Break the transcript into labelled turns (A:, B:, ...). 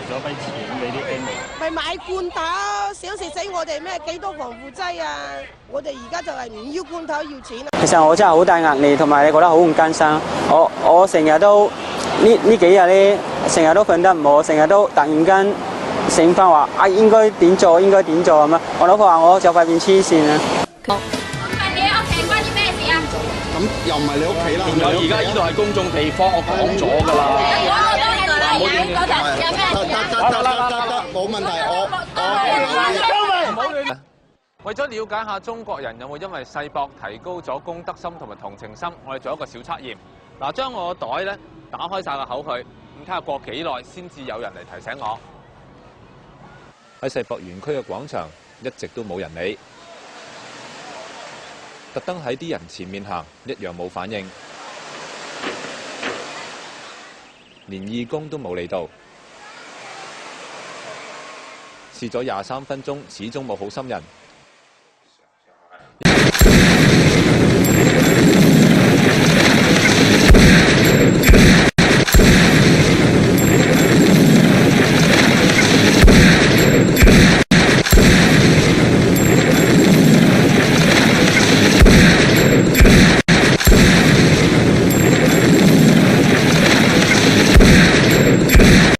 A: 咗筆錢俾啲機務。
B: 咪買罐頭，想食死我哋咩幾多防腐劑啊！我哋而家就係唔要罐頭，要錢啊！
C: 其實我真係好大壓力，同埋你覺得好唔艱辛。我成日都呢幾日咧，成日都瞓得唔好，成日都突然間醒翻話啊應該點做咁樣。我老婆話我就快變黐線啦。
D: 咁係你屋企關你咩事啊？
E: 咁又唔係你屋企啦。
A: 仲有而家呢度係公眾地方，我講咗㗎啦。
D: 我都係嗰陣有咩事？
E: 得，冇問題，
F: 為咗了解下中國人有冇因為世博提高咗公德心同埋同情心，我哋做一個小測驗。嗱，將我個袋咧打開晒個口佢，咁睇下過幾耐先至有人嚟提醒我。喺世博園區嘅廣場一直都冇人理，特登喺啲人前面行，一樣冇反應，連義工都冇嚟到。試咗23分鐘，始終冇好心人。